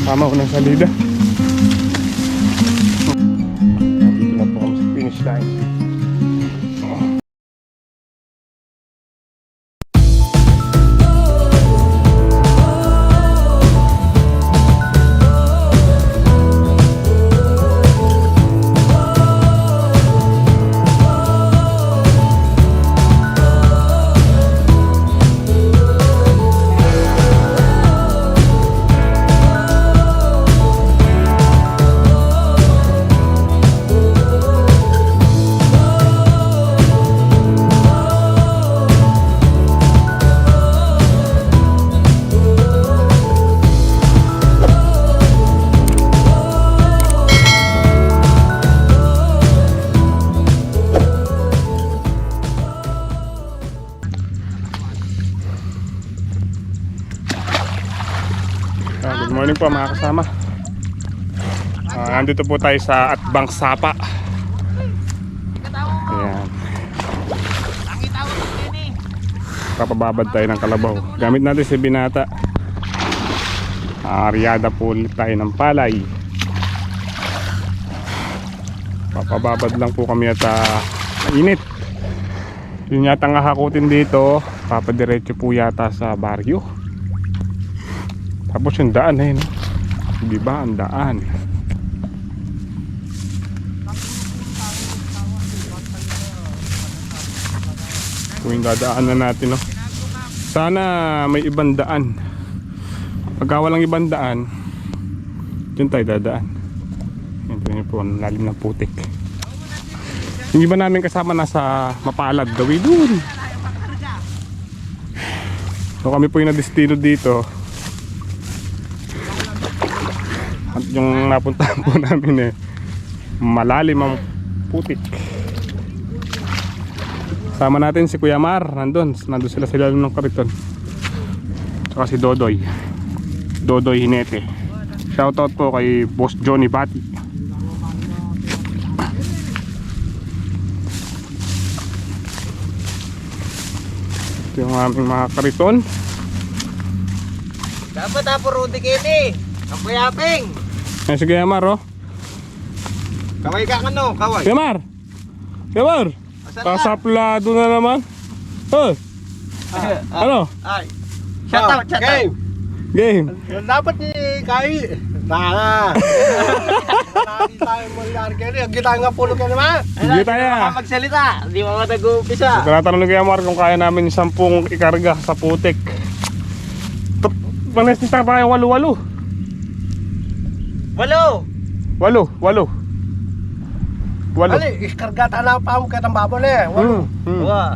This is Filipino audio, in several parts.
Mama ko ng salida. Dito na po kami sa finish line. Good morning po mga kasama. Nandito po tayo sa Atbang Sapa. Ayan. Papababad tayo ng kalabaw. Gamit natin si Binata. Riyada po ulit tayo ng palay. Papababad lang po kami at mainit. Yun yata nga hakutin dito. Papadiretso po yata sa baryo. Tapos yung daan eh, no? Di ba ang daan? Kung yung dadaanan natin, no? Sana may ibang daan. Pagka walang ibang daan, dyan tayo dadaan. Ito yun po, ang lalim ng putik. Yung iba namin kasama nasa Mapalad, gawin dun. So kami po yung na-destino dito. At yung napuntahan po namin malalim ang putik. Sama natin si Kuya Mar, nandun sila sa ilalim ng kariton. Tsaka si Dodoy Hinete. Shoutout po kay Boss Johnny Bati. Ito yung aming mga kariton. Dapat po Rudy Kenny ang payaping. Ayan si Kuya Mar, oh. Kaway ka ano, kaway. Kuya Mar! Kasaplado na naman. Oh. Ano? Ay. Shut up. Game. Dapat ni Kai. Tanga. Nari tayo mo largeri. Ang kita nga pulo ka naman. Sige tayo. Magsalita. Di mo matag-umpisa. Tinatanong ni Kuya Mar kung kaya namin 10 ikarga sa putik. Panestita tayo 8. Walo. Ali, iskargata na pa mo katang babon eh. Wa.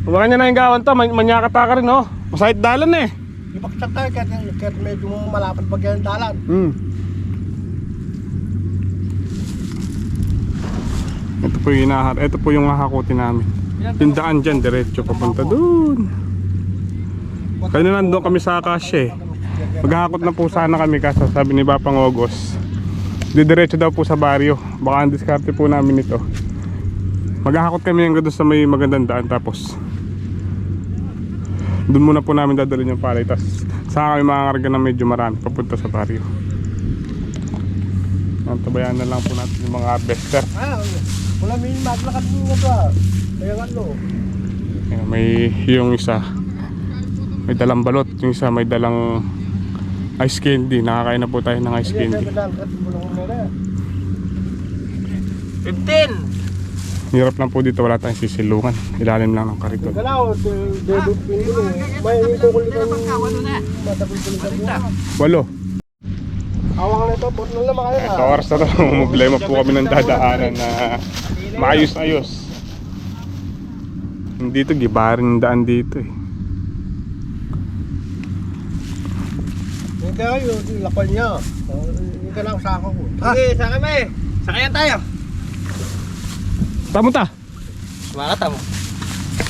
Baka niya na yung gawan to, manyakata ka rin, oh. Masahit dalan eh. Ibaksak tayo kahit medyo malapad pag yung dalan. Ito po yung hahakutin namin. Yung daan dyan, diretso papunta dun. Kanina nandun kami sa Akasya eh. Maghahakot na po sana kami kasi sabi ni Bapang Ogos, didiretso daw po sa baryo. Baka ang diskarte po namin ito. Maghahakot kami hanggang doon sa may magandang daan. Tapos doon muna po namin dadalhin yung palay. Tapos saka kami makakarga na medyo marami papunta sa baryo. Tabayan na lang po natin yung mga harvester. Wala may maglakad mo nga ba? Kaya nga no. May yung isa may dalang balot, yung isa may dalang ice candy. Nakakain na po tayo ng ice candy. 15. Hirap lang po dito, wala tayong sisilungan. Ilalim lang ng kariton. May kukulitan Walo. awang na ito, bot na naman kayo na. Sa oras na ito, problema po kami ng dadaanan na maayos-ayos. Dito, gibarin yung daan dito eh. Hindi kayo, lakal niya. Hindi ka lang sa ako ko. Sige, sa kami. Sakayan tayo. Tamo ta. Makata mo.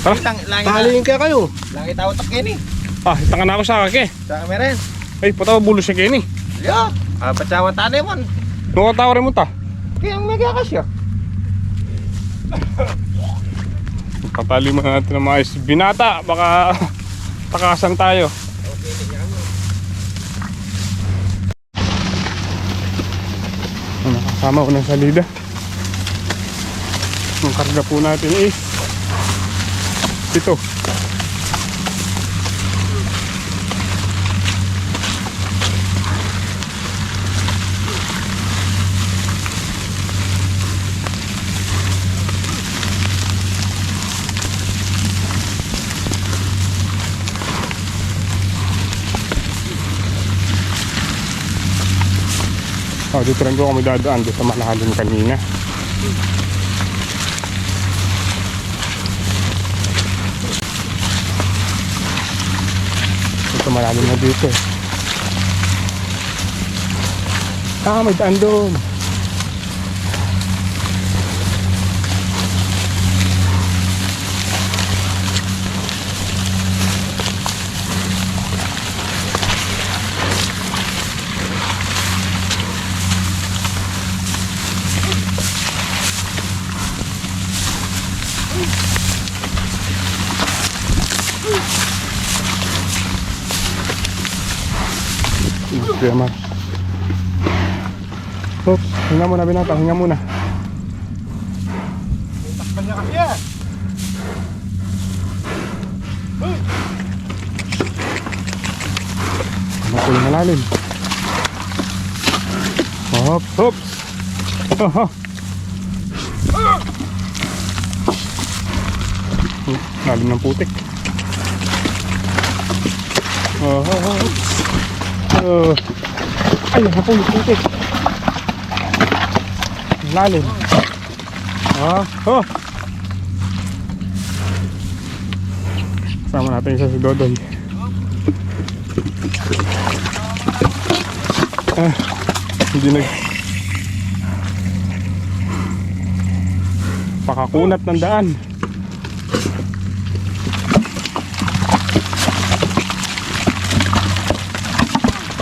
Tara. Talingin ka kayo. Langit ako tak Kenny. Isang ka na ako sa kake. Sa kami rin. Ay, patawa bulo siya Kenny. Yeah. Patsawa tanay mo. Nung tawa rin mo ta. Kaya ang nagakas siya. Patali mo natin ng mga Binata. Baka takasan tayo. Tama unang salida. Ang karga po natin is ito. Oh, dito rin po kami dadaan doon sa malalim kanina. Ito malalim na dito eh. Ah, may daan doon. Kuya Mar. Oops, hinga muna binata, hinga muna. Takpan niya kasi yan. Ano po yung malalim? Hop, hop. Oh, oh. Lalim ng putik. Oh, oh, oh. Ay, naku, yung putik. Lalim. Oh. Kasama natin isa si Dodoy. Hindi pakakunat ng daan.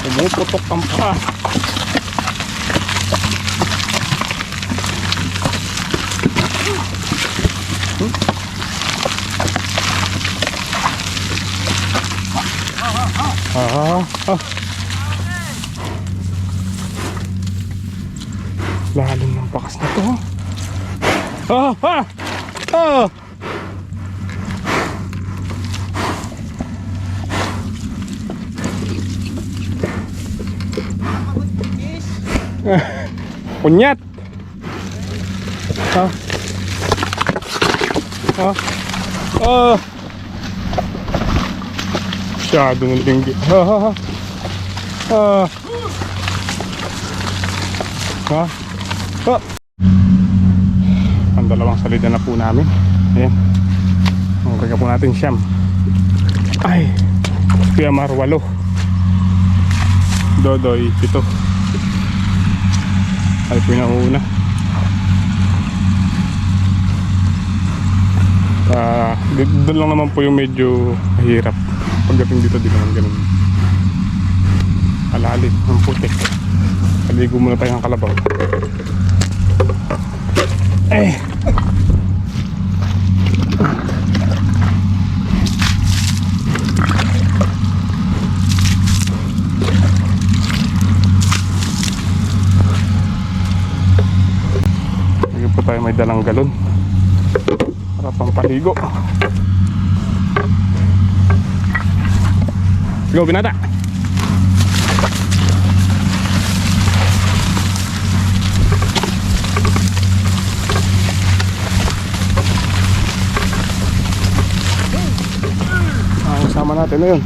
Pumuputok ang paa. Lalim ng bakas na to. Kunyat. Masyado ng linggi. Ang dalawang salida na po namin. Ayan. Ang kaya po natin siyam. Ay, Kuya Mar 8. Dodoy 7. Ay po yung nauna. Doon lang naman po yung medyo mahirap. Pagdating dito di naman ganun. Alalim ang putik. Paligo muna tayo ng kalabaw. Eh. Lagi po tayo may dalang galon para pampaligo. Go, binata! Kasama natin na yun.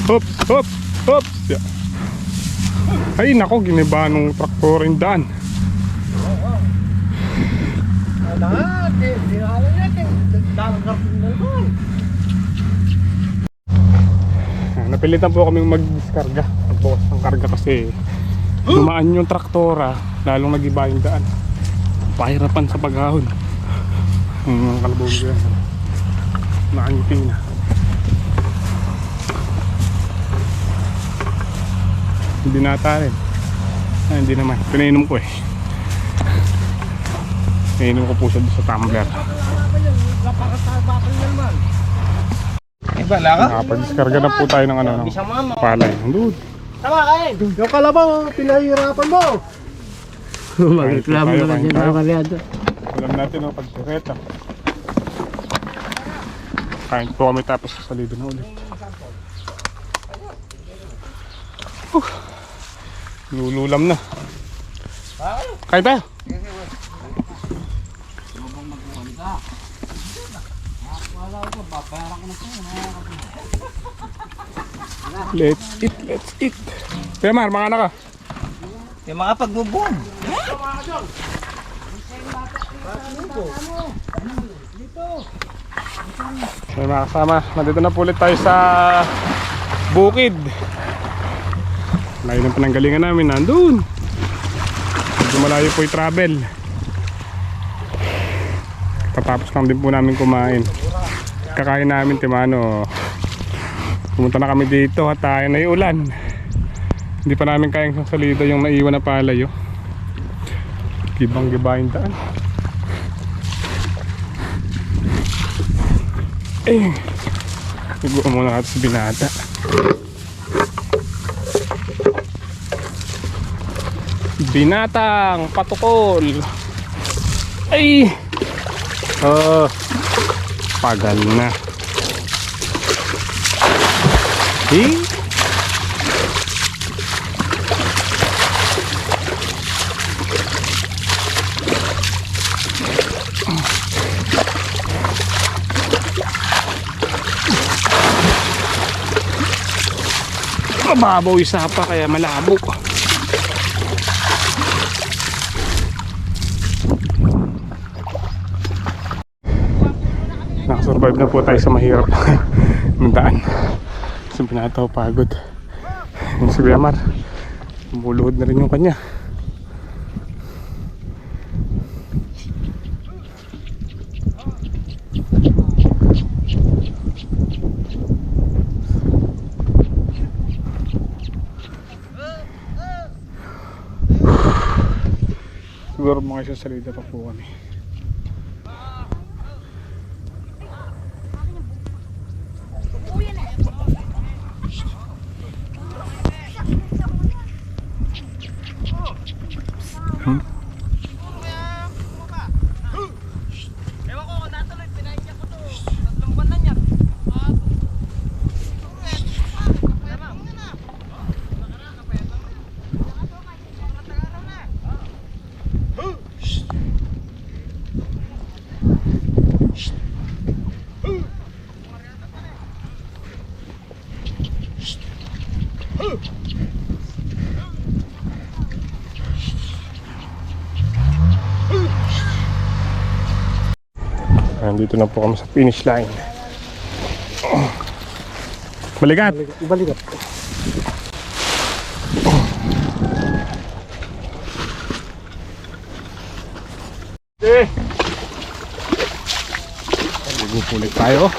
Hops. Yeah. Ay nako, giniba nung traktor yung daan. Napilitan po kami mag-diskarga, magbukas ng karga kasi dumaan yung traktora, lalong nag-iba yung daan. pahirapan sa paghahon. Ang mga kalabaw ko yan. Nakangiti na. Hindi nata rin. Hindi naman. Pinainom ko eh. Pinainom ko po siya sa tumbler. Bala ka? Nakapag-discarga na po tayo ng ano, ng palay. Andun. Tama kain! Yung kalabaw, pinahirapan mo! Magreklamo naman dyan mga kalyado. Alam natin ang pagsireta. Kain po kami tapos sa salido na ulit. Lululam na. Kain tayo. Let's eat, let's eat. Kaya Mar, mga anak ka. Yung mga pagbubong. Kaya mga kasama, nandito na po ulit tayo sa bukid. Layo ng pananggalingan namin, nandun. Medyo malayo po yung travel. Tatapos lang din po namin kumain. Kakain namin timano. Pumunta na kami dito at tayo na yung ulan. Hindi pa namin kayang sasalida yung naiwan na palayo. Gibang-giba yung daan. Eh, iguan muna natin si Binata. Binatang patukol. Ay! Pagal na. Eh? Mababaw yung sapa kaya malabo. Nakasurvive na po tayo sa mahirap ng daan. Kasi pinataw pagod. Yung si Biamar, bumuluhod na rin yung kanya. Siguro mga isang salida pa po kami. Nandito na po kami sa finish line. Balikat! Balikat. Eh! Ligo po ulit tayo.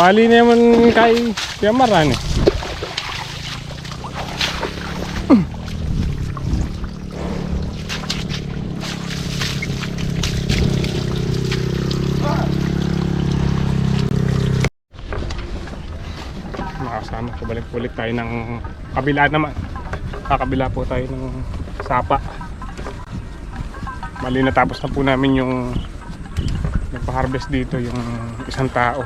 Pali naman kay Yamaran eh. Nakasama, pabalik-balik tayo ng kabila naman. Kakabila po tayo ng sapa. Mali natapos na po namin yung nagpa-harvest dito yung isang tao.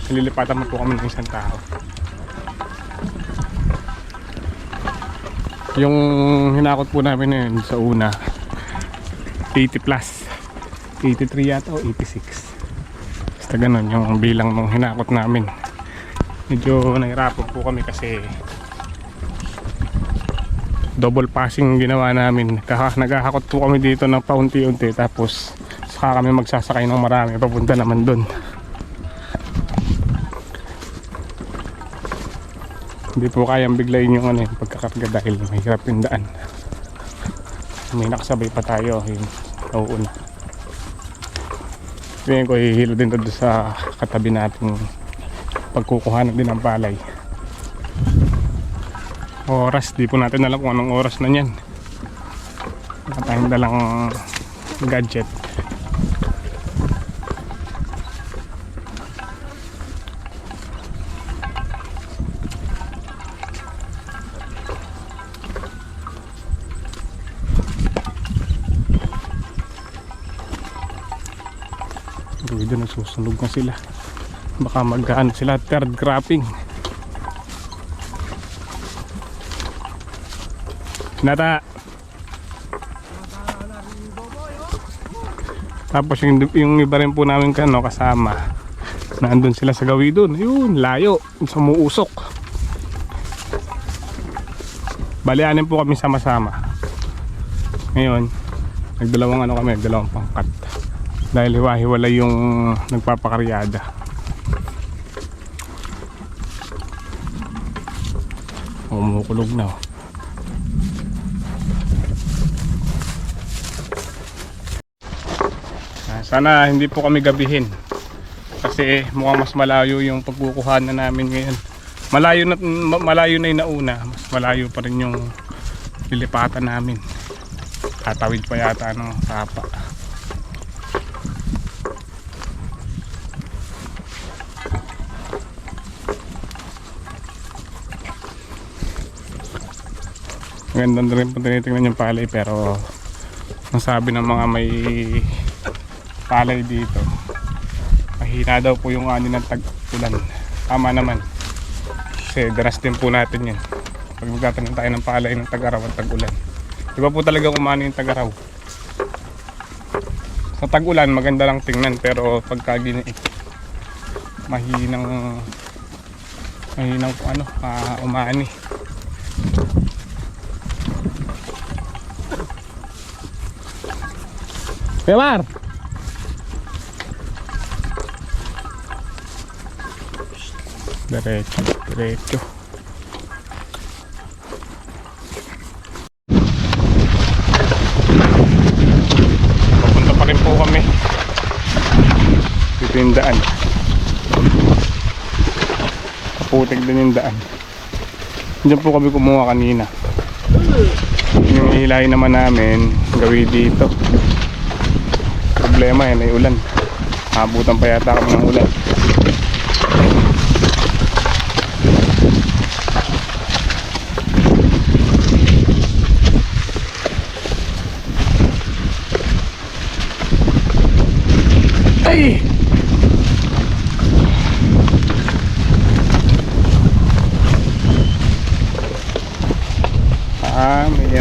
Nililipatan mo po kami ng isang tao. Yung hinakot po namin na yun sa una 80 plus 83 yata o 86. Basta ganun yung bilang nung hinakot namin. Medyo nahirapan po kami kasi double passing yung ginawa namin. Naghahakot po kami dito ng paunti-unti, tapos saka kami magsasakay ng marami papunta naman dun. Hindi po kayang biglayin yung yung pagkakarga dahil mahirap yung daan. May nakasabay pa tayo, yung nauuna. Tingin ko hihilo din doon sa katabi natin pagkukuhanan din ng palay. Oras, di po natin alam kung anong oras na yan. Wala tayong dalang gadget. Doon nasusunog na sila. Baka magkaan sila third cropping. Nata. Tapos yung iba rin po namin kasama. Nandun sila sa gawi doon. Yun, layo. Sumuusok. Balianin po kami sama-sama. Ngayon, nagdalawang nagdalawang pangkat. Dahil hiwa-hiwalay yung nagpapakaryada. Umukulog na. Sana hindi po kami gabihin. Kasi mukhang mas malayo yung pagkukuhanan namin ngayon. Malayo na yung nauna. Mas malayo pa rin yung lilipatan namin. Tatawid pa yata ng tapa. Maganda na rin po tinitingnan yung palay, pero nasabi ng mga may palay dito, mahina daw po yung ani ng tag-ulan. Tama naman, kasi daras din po natin yun pag magtatanim tayo ng palay ng tag-araw at tag-ulan. Diba po talaga umani yung tag-araw. Sa tag-ulan maganda lang tingnan, pero pagka mahinang umani. Kemar. Diretso. Papunta pa rin po kami. Dito yung daan. Kaputik din yung daan. Diyan po kami kumuha kanina. Yung hilahin naman namin gawin dito. Problema yan ay ulan. Abutan pa yata kami ng ulan. Ay!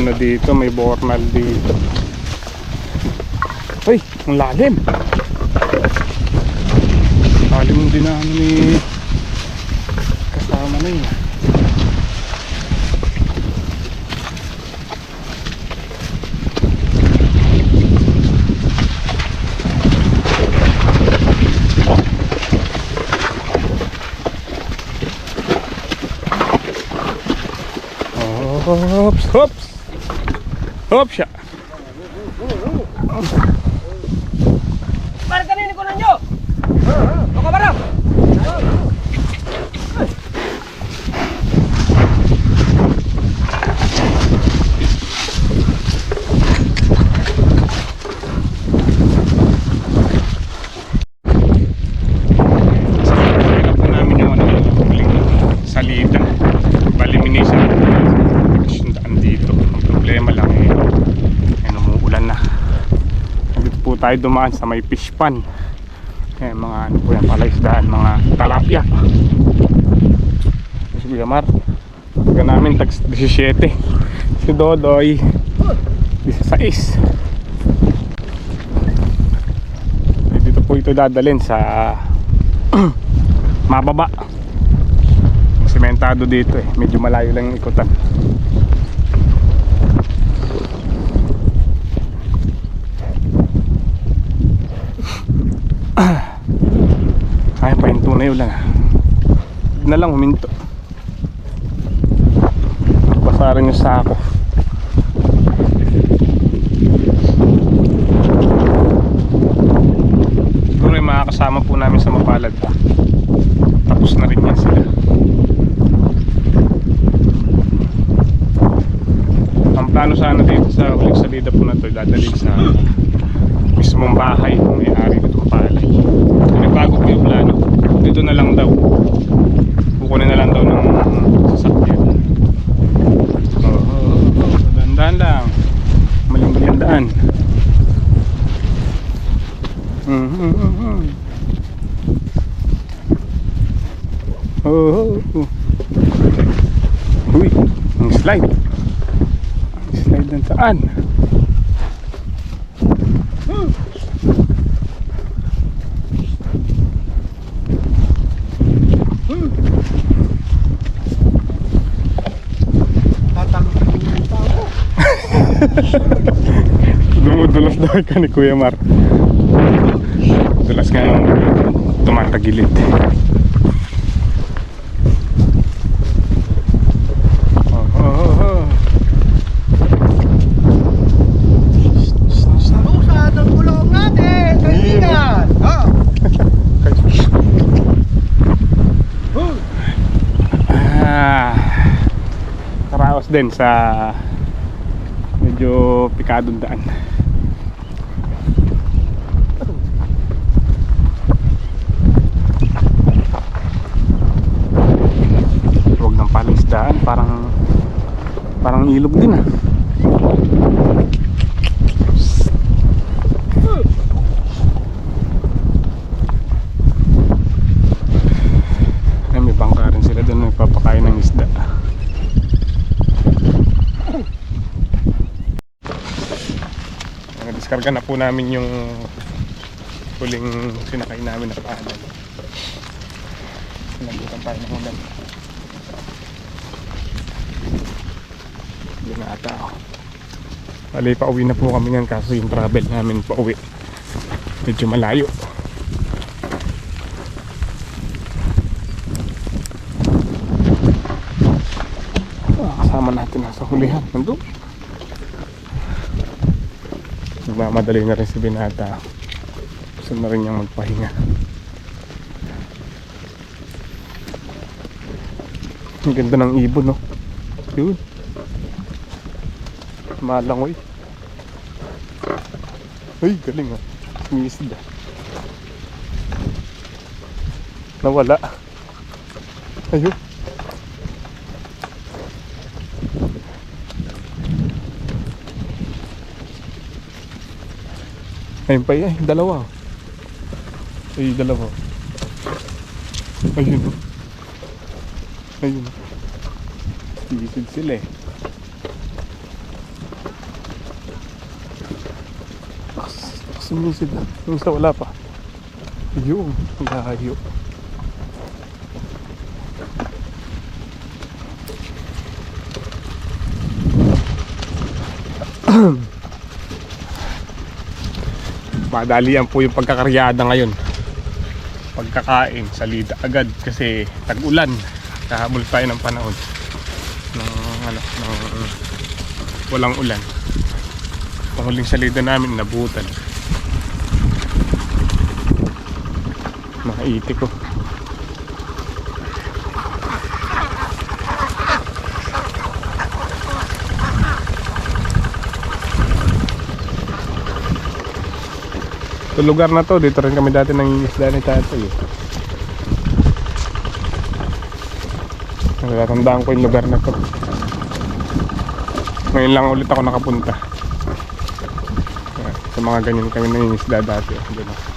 May dito, may bornal dito. Uy, ang lalim. Lalim din na ni kasama na yun. Hops siya. Para kanina ko na nyo. Baka barang. Salida. Balimination. Daan dito. Ang problema lang umuulan na. Dito po tayo dumaan sa may fish pan. Mga ano po yan, palaisdaan, mga talapia. Si Bigamar, taga namin tag 17. Si Dodoy 16. Dito po ito dadalhin sa mababa. Sementado dito medyo malayo lang yung ikutan. may ulan. Huwag na lang huminto. Basa rin yung sako. Siguro yung mga kasama po namin sa Mapalad, tapos na rin yan sila. Ang plano sana dito sa uling salida po na to, dadalhin sa mismong bahay kung may-ari nitong palay. Nagbago po yung plano. Dito na lang daw, kukunin na lang daw ng sasakyan. Dandan lang, maling ang daan. Uy, ang slide. Ang slide ng taan. Dumudulas daw ka ni Kuya Mar. Dulas nga nung tumatagilid. Sa ng gulong natin, kaibigan. Karaos din sa medyo pikadong daan. Huwag ng palisdaan, parang ilog din ah. Ay, may bangka rin sila doon, nagpapakain ng isda. Diskarga na po namin yung huling sinakay namin na paanan. Sinabutan tayo ng ulan. Yun na ata ako. Bali, pauwi na po kami ngayon kaso yung travel namin pauwi medyo malayo. Kasama natin nasa hulihan. Nandun. Nagmamadali na rin si Binata. Gusto na rin niyang magpahinga. Ang ganda ng ibon, no? Yun. Malangoy. Ay, galing ha. Sumisida. Nawala. Ayun. Ayun pa yan, dalawa. Ay, dalawa. Ayun. Ayun. Tigisid sila eh. Sumisid na. Yung isa wala pa. Ayun, layo. Madalian po yung pagkakaryada ngayon. Pagkakain, salida agad kasi tag-ulan. Kahabol tayo ng panahon ng walang ulan. Panghuling salida namin nabutan. Mga itik ko. Ito lugar na to, dito rin kami dati nangingisda ni Tatay eh. Natatandaan ko yung lugar na to. Ngayon lang ulit ako nakapunta. Sa mga ganyan kami nangingisda dati. Doon ako.